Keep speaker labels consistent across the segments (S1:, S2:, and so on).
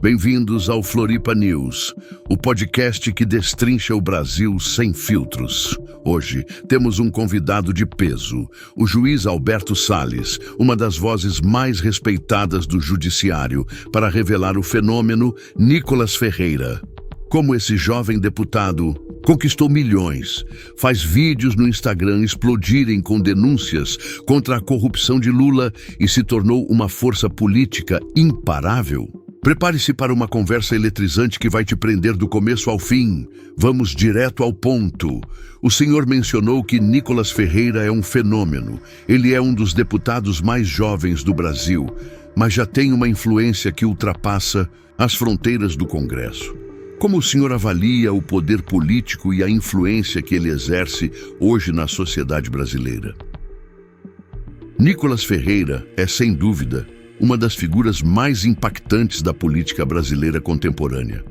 S1: Bem-vindos ao Floripa News, o podcast que destrincha o Brasil sem filtros. Hoje temos um convidado de peso, o juiz Alberto Salles, uma das vozes mais respeitadas do judiciário, para revelar o fenômeno Nicolas Ferreira. Como esse jovem deputado conquistou milhões, faz vídeos no Instagram explodirem com denúncias contra a corrupção de Lula e se tornou uma força política imparável. Prepare-se para uma conversa eletrizante que vai te prender do começo ao fim. Vamos direto ao ponto. O senhor mencionou que Nicolas Ferreira é um fenômeno. Ele é um dos deputados mais jovens do Brasil, mas já tem uma influência que ultrapassa as fronteiras do Congresso. Como o senhor avalia o poder político e a influência que ele exerce hoje na sociedade brasileira? Nicolas Ferreira é, sem dúvida, uma das figuras mais impactantes da política brasileira contemporânea.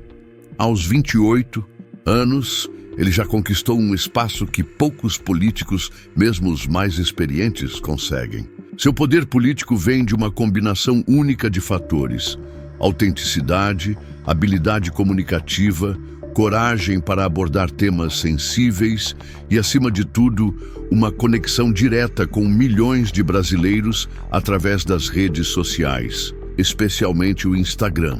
S1: Aos 28 anos, ele já conquistou um espaço que poucos políticos, mesmo os mais experientes, conseguem. Seu poder político vem de uma combinação única de fatores: autenticidade, habilidade comunicativa, coragem para abordar temas sensíveis e, acima de tudo, uma conexão direta com milhões de brasileiros através das redes sociais, especialmente o Instagram.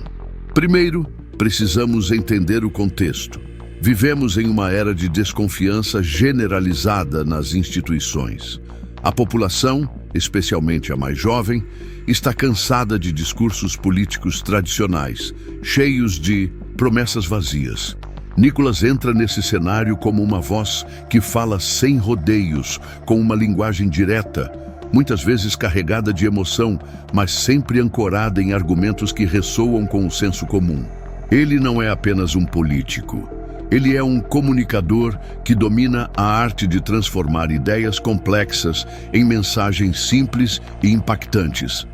S1: Primeiro, precisamos entender o contexto. Vivemos em uma era de desconfiança generalizada nas instituições. A população, especialmente a mais jovem, está cansada de discursos políticos tradicionais, cheios de promessas vazias. Nicolas entra nesse cenário como uma voz que fala sem rodeios, com uma linguagem direta, muitas vezes carregada de emoção, mas sempre ancorada em argumentos que ressoam com o senso comum. Ele não é apenas um político. Ele é um comunicador que domina a arte de transformar ideias complexas em mensagens simples e impactantes.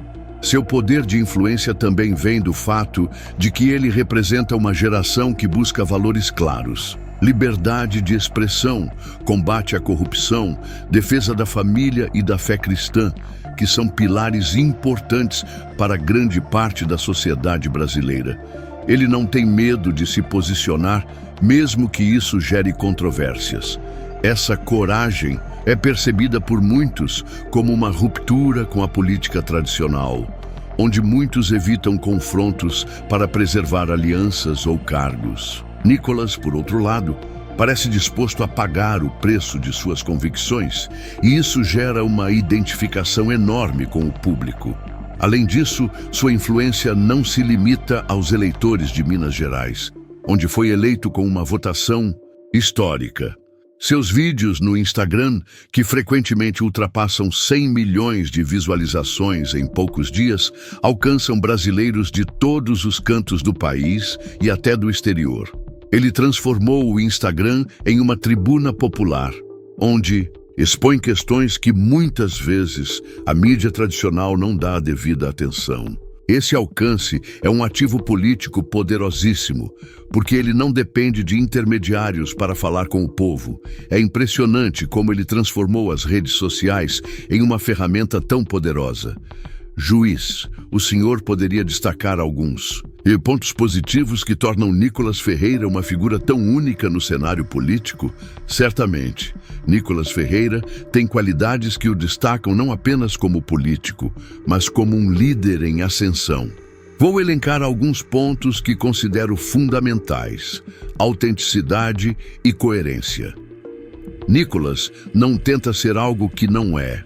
S1: Seu poder de influência também vem do fato de que ele representa uma geração que busca valores claros: liberdade de expressão, combate à corrupção, defesa da família e da fé cristã, que são pilares importantes para grande parte da sociedade brasileira. Ele não tem medo de se posicionar, mesmo que isso gere controvérsias. Essa coragem é percebida por muitos como uma ruptura com a política tradicional, onde muitos evitam confrontos para preservar alianças ou cargos. Nicolas, por outro lado, parece disposto a pagar o preço de suas convicções, e isso gera uma identificação enorme com o público. Além disso, sua influência não se limita aos eleitores de Minas Gerais, onde foi eleito com uma votação histórica. Seus vídeos no Instagram, que frequentemente ultrapassam 100 milhões de visualizações em poucos dias, alcançam brasileiros de todos os cantos do país e até do exterior. Ele transformou o Instagram em uma tribuna popular, onde expõe questões que muitas vezes a mídia tradicional não dá a devida atenção. Esse alcance é um ativo político poderosíssimo, porque ele não depende de intermediários para falar com o povo. É impressionante como ele transformou as redes sociais em uma ferramenta tão poderosa. Juiz, o senhor poderia destacar alguns pontos positivos que tornam Nicolas Ferreira uma figura tão única no cenário político? Certamente, Nicolas Ferreira tem qualidades que o destacam não apenas como político, mas como um líder em ascensão. Vou elencar alguns pontos que considero fundamentais: autenticidade e coerência. Nicolas não tenta ser algo que não é.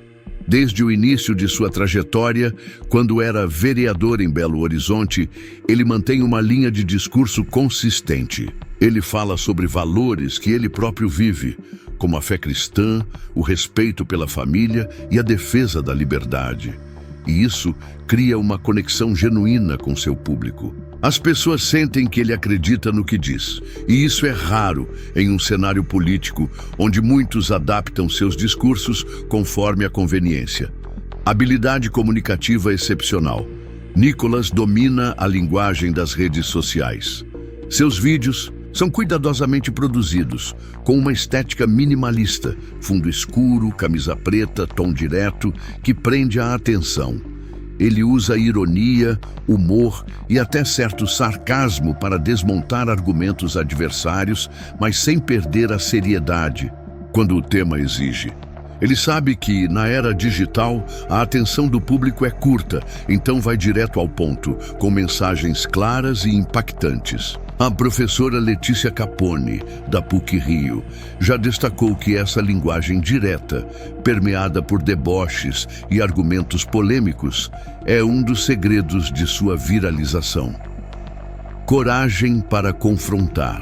S1: Desde o início de sua trajetória, quando era vereador em Belo Horizonte, ele mantém uma linha de discurso consistente. Ele fala sobre valores que ele próprio vive, como a fé cristã, o respeito pela família e a defesa da liberdade. E isso cria uma conexão genuína com seu público. As pessoas sentem que ele acredita no que diz, e isso é raro em um cenário político onde muitos adaptam seus discursos conforme a conveniência. Habilidade comunicativa excepcional. Nicolas domina a linguagem das redes sociais. Seus vídeos são cuidadosamente produzidos, com uma estética minimalista, fundo escuro, camisa preta, tom direto, que prende a atenção. Ele usa ironia, humor e até certo sarcasmo para desmontar argumentos adversários, mas sem perder a seriedade quando o tema exige. Ele sabe que, na era digital, a atenção do público é curta, então vai direto ao ponto, com mensagens claras e impactantes. A professora Letícia Capone, da PUC-Rio, já destacou que essa linguagem direta, permeada por deboches e argumentos polêmicos, é um dos segredos de sua viralização. Coragem para confrontar.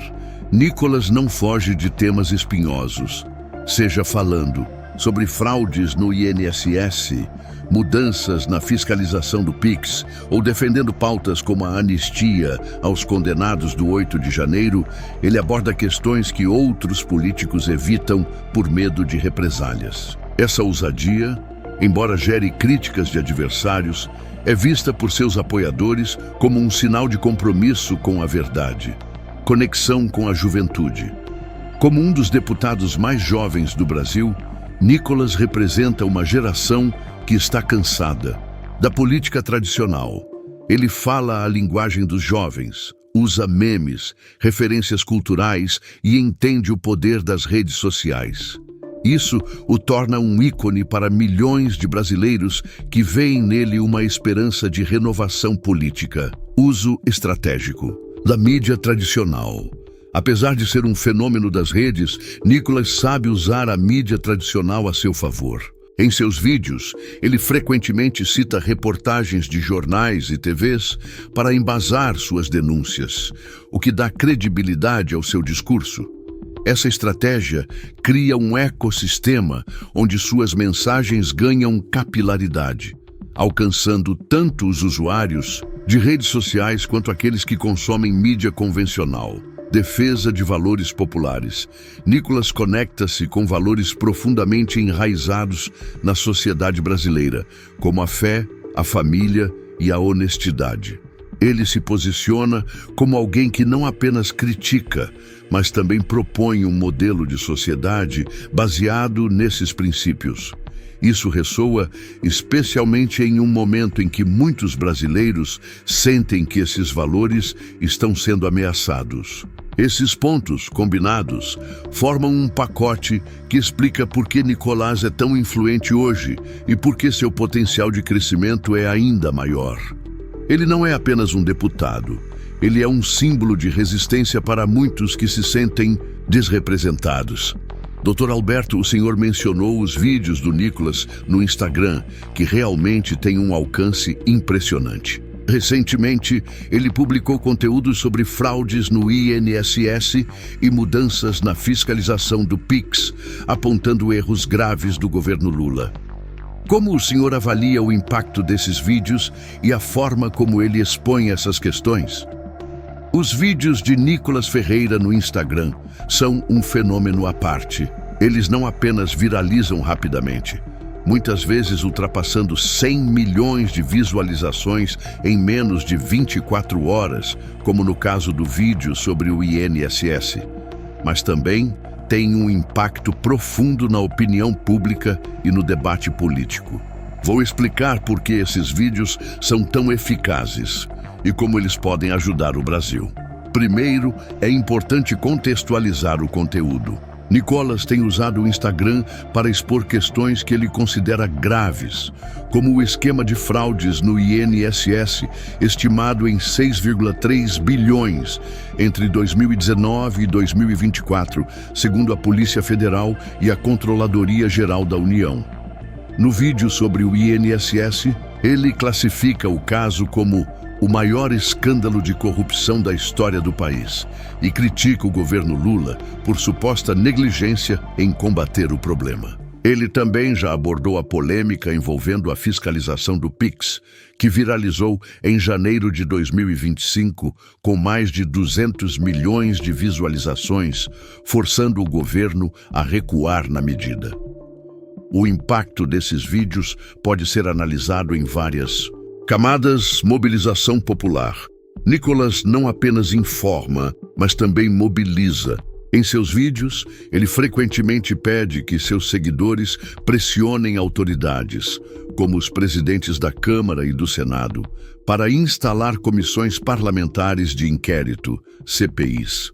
S1: Nicolas não foge de temas espinhosos, seja falando sobre fraudes no INSS, mudanças na fiscalização do PIX ou defendendo pautas como a anistia aos condenados do 8 de janeiro, ele aborda questões que outros políticos evitam por medo de represálias. Essa ousadia, embora gere críticas de adversários, é vista por seus apoiadores como um sinal de compromisso com a verdade, conexão com a juventude. Como um dos deputados mais jovens do Brasil, Nicolas representa uma geração que está cansada da política tradicional. Ele fala a linguagem dos jovens, usa memes, referências culturais e entende o poder das redes sociais. Isso o torna um ícone para milhões de brasileiros que veem nele uma esperança de renovação política. Uso estratégico da mídia tradicional. Apesar de ser um fenômeno das redes, Nicolas sabe usar a mídia tradicional a seu favor. Em seus vídeos, ele frequentemente cita reportagens de jornais e TVs para embasar suas denúncias, o que dá credibilidade ao seu discurso. Essa estratégia cria um ecossistema onde suas mensagens ganham capilaridade, alcançando tanto os usuários de redes sociais quanto aqueles que consomem mídia convencional. Defesa de valores populares. Nicolas conecta-se com valores profundamente enraizados na sociedade brasileira, como a fé, a família e a honestidade. Ele se posiciona como alguém que não apenas critica, mas também propõe um modelo de sociedade baseado nesses princípios. Isso ressoa especialmente em um momento em que muitos brasileiros sentem que esses valores estão sendo ameaçados. Esses pontos, combinados, formam um pacote que explica por que Nicolas é tão influente hoje e por que seu potencial de crescimento é ainda maior. Ele não é apenas um deputado, ele é um símbolo de resistência para muitos que se sentem desrepresentados. Dr. Alberto, o senhor mencionou os vídeos do Nicolas no Instagram, que realmente têm um alcance impressionante. Recentemente, ele publicou conteúdos sobre fraudes no INSS e mudanças na fiscalização do PIX, apontando erros graves do governo Lula. Como o senhor avalia o impacto desses vídeos e a forma como ele expõe essas questões? Os vídeos de Nicolas Ferreira no Instagram são um fenômeno à parte. Eles não apenas viralizam rapidamente, muitas vezes ultrapassando 100 milhões de visualizações em menos de 24 horas, como no caso do vídeo sobre o INSS, mas também tem um impacto profundo na opinião pública e no debate político. Vou explicar por que esses vídeos são tão eficazes e como eles podem ajudar o Brasil. Primeiro, é importante contextualizar o conteúdo. Nicolas tem usado o Instagram para expor questões que ele considera graves, como o esquema de fraudes no INSS, estimado em 6,3 bilhões entre 2019 e 2024, segundo a Polícia Federal e a Controladoria Geral da União. No vídeo sobre o INSS, ele classifica o caso como o maior escândalo de corrupção da história do país e critica o governo Lula por suposta negligência em combater o problema. Ele também já abordou a polêmica envolvendo a fiscalização do PIX, que viralizou em janeiro de 2025 com mais de 200 milhões de visualizações, forçando o governo a recuar na medida. O impacto desses vídeos pode ser analisado em várias camadas. Mobilização popular. Nicolas não apenas informa, mas também mobiliza. Em seus vídeos, ele frequentemente pede que seus seguidores pressionem autoridades, como os presidentes da Câmara e do Senado, para instalar comissões parlamentares de inquérito, CPIs.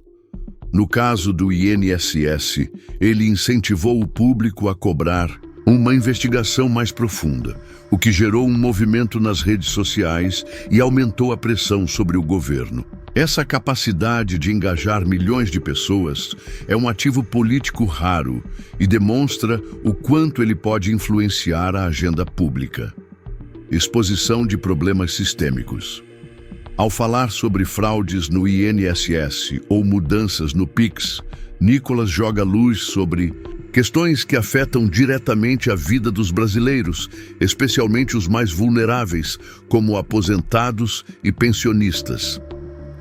S1: No caso do INSS, ele incentivou o público a cobrar uma investigação mais profunda, o que gerou um movimento nas redes sociais e aumentou a pressão sobre o governo. Essa capacidade de engajar milhões de pessoas é um ativo político raro e demonstra o quanto ele pode influenciar a agenda pública. Exposição de problemas sistêmicos. Ao falar sobre fraudes no INSS ou mudanças no PIX, Nicolas joga luz sobre questões que afetam diretamente a vida dos brasileiros, especialmente os mais vulneráveis, como aposentados e pensionistas.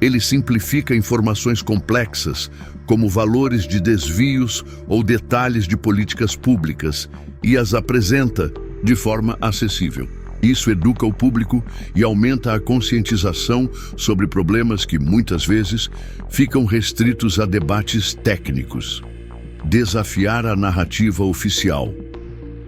S1: Ele simplifica informações complexas, como valores de desvios ou detalhes de políticas públicas, e as apresenta de forma acessível. Isso educa o público e aumenta a conscientização sobre problemas que, muitas vezes, ficam restritos a debates técnicos. Desafiar a narrativa oficial.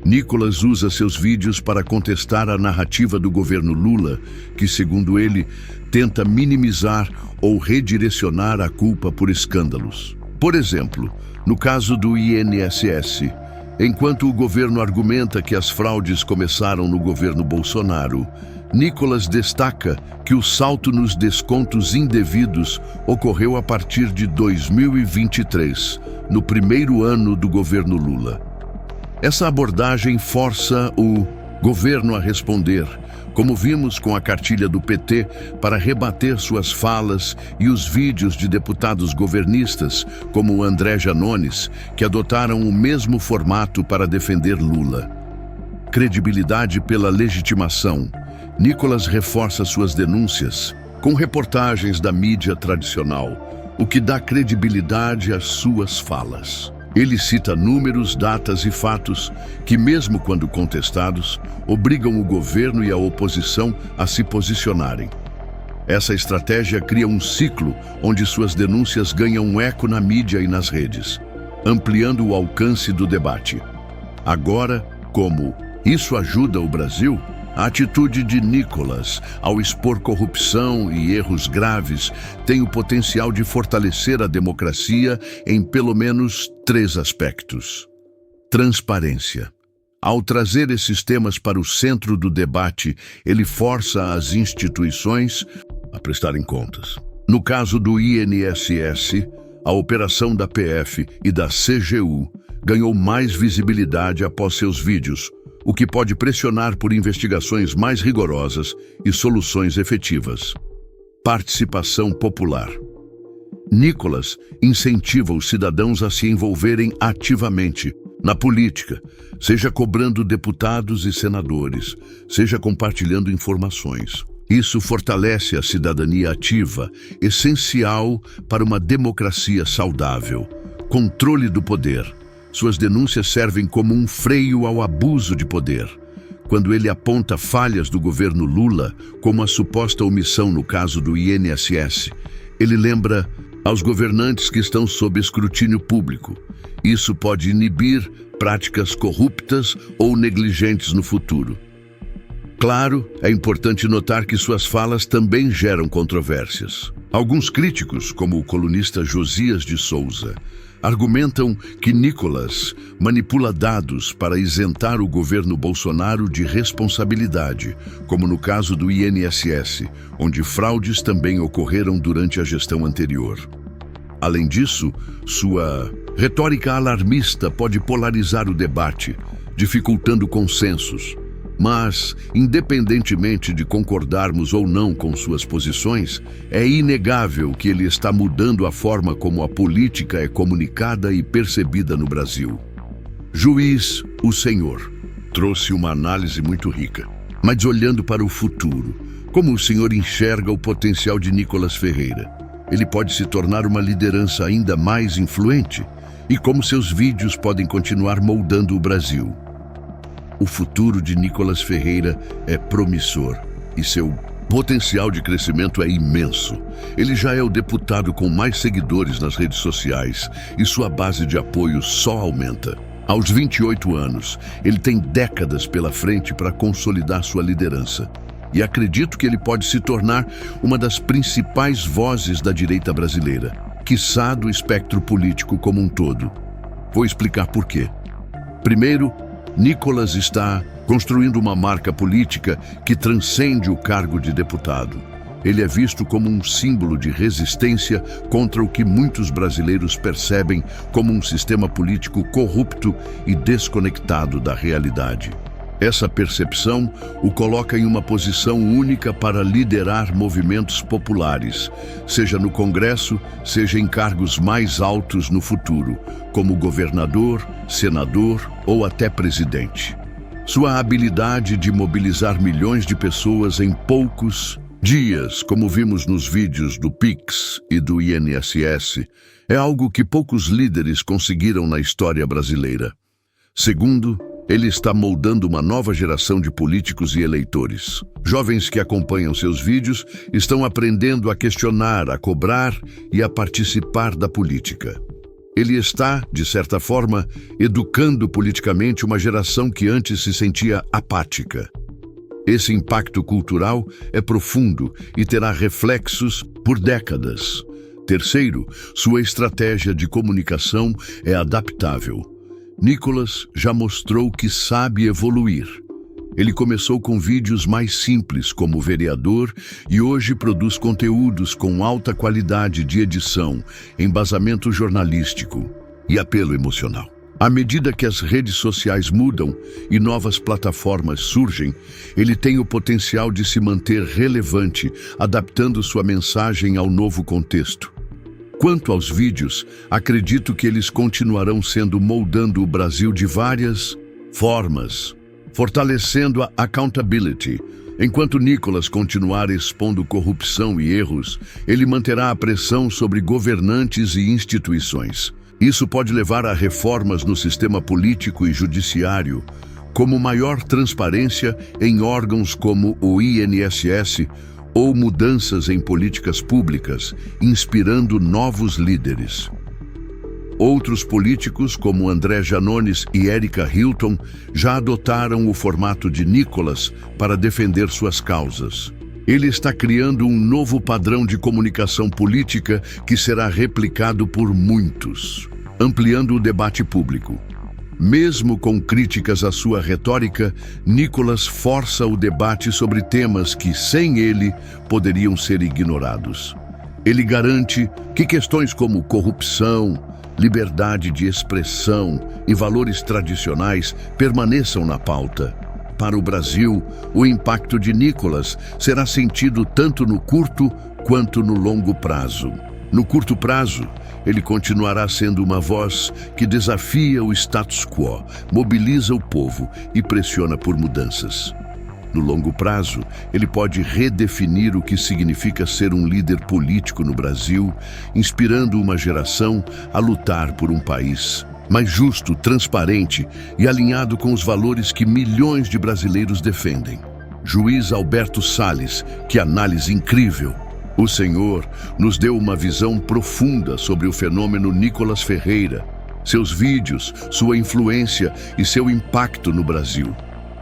S1: Nicolas usa seus vídeos para contestar a narrativa do governo Lula, que, segundo ele, tenta minimizar ou redirecionar a culpa por escândalos. Por exemplo, no caso do INSS, enquanto o governo argumenta que as fraudes começaram no governo Bolsonaro, Nicolas destaca que o salto nos descontos indevidos ocorreu a partir de 2023, no primeiro ano do governo Lula. Essa abordagem força o governo a responder, como vimos com a cartilha do PT, para rebater suas falas e os vídeos de deputados governistas, como o André Janones, que adotaram o mesmo formato para defender Lula. Credibilidade pela legitimação. Nicolas reforça suas denúncias com reportagens da mídia tradicional, o que dá credibilidade às suas falas. Ele cita números, datas e fatos que, mesmo quando contestados, obrigam o governo e a oposição a se posicionarem. Essa estratégia cria um ciclo onde suas denúncias ganham um eco na mídia e nas redes, ampliando o alcance do debate. Agora, como isso ajuda o Brasil? A atitude de Nicolas, ao expor corrupção e erros graves, tem o potencial de fortalecer a democracia em pelo menos 3 aspectos. Transparência. Ao trazer esses temas para o centro do debate, ele força as instituições a prestarem contas. No caso do INSS, a operação da PF e da CGU ganhou mais visibilidade após seus vídeos, o que pode pressionar por investigações mais rigorosas e soluções efetivas. Participação popular. Nicolas incentiva os cidadãos a se envolverem ativamente na política, seja cobrando deputados e senadores, seja compartilhando informações. Isso fortalece a cidadania ativa, essencial para uma democracia saudável. Controle do poder. Suas denúncias servem como um freio ao abuso de poder. Quando ele aponta falhas do governo Lula, como a suposta omissão no caso do INSS, ele lembra aos governantes que estão sob escrutínio público. Isso pode inibir práticas corruptas ou negligentes no futuro. Claro, é importante notar que suas falas também geram controvérsias. Alguns críticos, como o colunista Josias de Souza, argumentam que Nicolas manipula dados para isentar o governo Bolsonaro de responsabilidade, como no caso do INSS, onde fraudes também ocorreram durante a gestão anterior. Além disso, sua retórica alarmista pode polarizar o debate, dificultando consensos. Mas, independentemente de concordarmos ou não com suas posições, é inegável que ele está mudando a forma como a política é comunicada e percebida no Brasil. Juiz, o Senhor, trouxe uma análise muito rica. Mas olhando para o futuro, como o senhor enxerga o potencial de Nicolas Ferreira? Ele pode se tornar uma liderança ainda mais influente? E como seus vídeos podem continuar moldando o Brasil? O futuro de Nicolas Ferreira é promissor e seu potencial de crescimento é imenso. Ele já é o deputado com mais seguidores nas redes sociais e sua base de apoio só aumenta. Aos 28 anos, ele tem décadas pela frente para consolidar sua liderança. E acredito que ele pode se tornar uma das principais vozes da direita brasileira, quiçá do espectro político como um todo. Vou explicar por quê. Primeiro, Nicolas está construindo uma marca política que transcende o cargo de deputado. Ele é visto como um símbolo de resistência contra o que muitos brasileiros percebem como um sistema político corrupto e desconectado da realidade. Essa percepção o coloca em uma posição única para liderar movimentos populares, seja no Congresso, seja em cargos mais altos no futuro, como governador, senador ou até presidente. Sua habilidade de mobilizar milhões de pessoas em poucos dias, como vimos nos vídeos do Pix e do INSS, é algo que poucos líderes conseguiram na história brasileira. Segundo, ele está moldando uma nova geração de políticos e eleitores. Jovens que acompanham seus vídeos estão aprendendo a questionar, a cobrar e a participar da política. Ele está, de certa forma, educando politicamente uma geração que antes se sentia apática. Esse impacto cultural é profundo e terá reflexos por décadas. Terceiro, sua estratégia de comunicação é adaptável. Nicolas já mostrou que sabe evoluir. Ele começou com vídeos mais simples como vereador e hoje produz conteúdos com alta qualidade de edição, embasamento jornalístico e apelo emocional. À medida que as redes sociais mudam e novas plataformas surgem, ele tem o potencial de se manter relevante, adaptando sua mensagem ao novo contexto. Quanto aos vídeos, acredito que eles continuarão moldando o Brasil de várias formas, fortalecendo a accountability. Enquanto Nicolas continuar expondo corrupção e erros, ele manterá a pressão sobre governantes e instituições. Isso pode levar a reformas no sistema político e judiciário, como maior transparência em órgãos como o INSS ou mudanças em políticas públicas, inspirando novos líderes. Outros políticos, como André Janones e Érica Hilton, já adotaram o formato de Nicolas para defender suas causas. Ele está criando um novo padrão de comunicação política que será replicado por muitos, ampliando o debate público. Mesmo com críticas à sua retórica, Nicolas força o debate sobre temas que, sem ele, poderiam ser ignorados. Ele garante que questões como corrupção, liberdade de expressão e valores tradicionais permaneçam na pauta. Para o Brasil, o impacto de Nicolas será sentido tanto no curto quanto no longo prazo. No curto prazo, ele continuará sendo uma voz que desafia o status quo, mobiliza o povo e pressiona por mudanças. No longo prazo, ele pode redefinir o que significa ser um líder político no Brasil, inspirando uma geração a lutar por um país mais justo, transparente e alinhado com os valores que milhões de brasileiros defendem. Juiz Alberto Salles, que análise incrível! O Senhor nos deu uma visão profunda sobre o fenômeno Nicolas Ferreira, seus vídeos, sua influência e seu impacto no Brasil.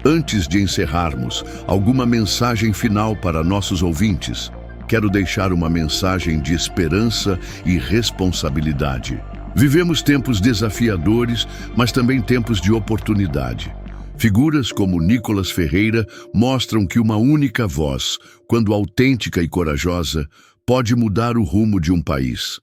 S1: Antes de encerrarmos, alguma mensagem final para nossos ouvintes? Quero deixar uma mensagem de esperança e responsabilidade. Vivemos tempos desafiadores, mas também tempos de oportunidade. Figuras como Nicolas Ferreira mostram que uma única voz, quando autêntica e corajosa, pode mudar o rumo de um país.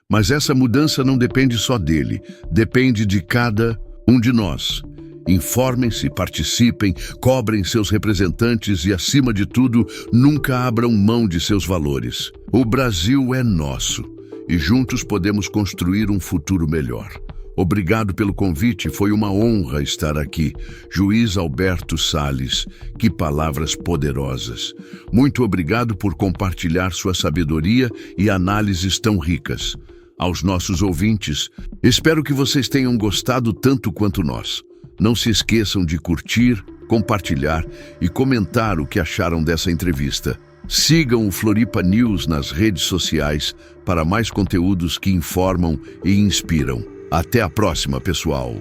S1: Mas essa mudança não depende só dele, depende de cada um de nós. Informem-se, participem, cobrem seus representantes e, acima de tudo, nunca abram mão de seus valores. O Brasil é nosso e juntos podemos construir um futuro melhor. Obrigado pelo convite, foi uma honra estar aqui. Juiz Alberto Salles, que palavras poderosas. Muito obrigado por compartilhar sua sabedoria e análises tão ricas. Aos nossos ouvintes, espero que vocês tenham gostado tanto quanto nós. Não se esqueçam de curtir, compartilhar e comentar o que acharam dessa entrevista. Sigam o Floripa News nas redes sociais para mais conteúdos que informam e inspiram. Até a próxima, pessoal!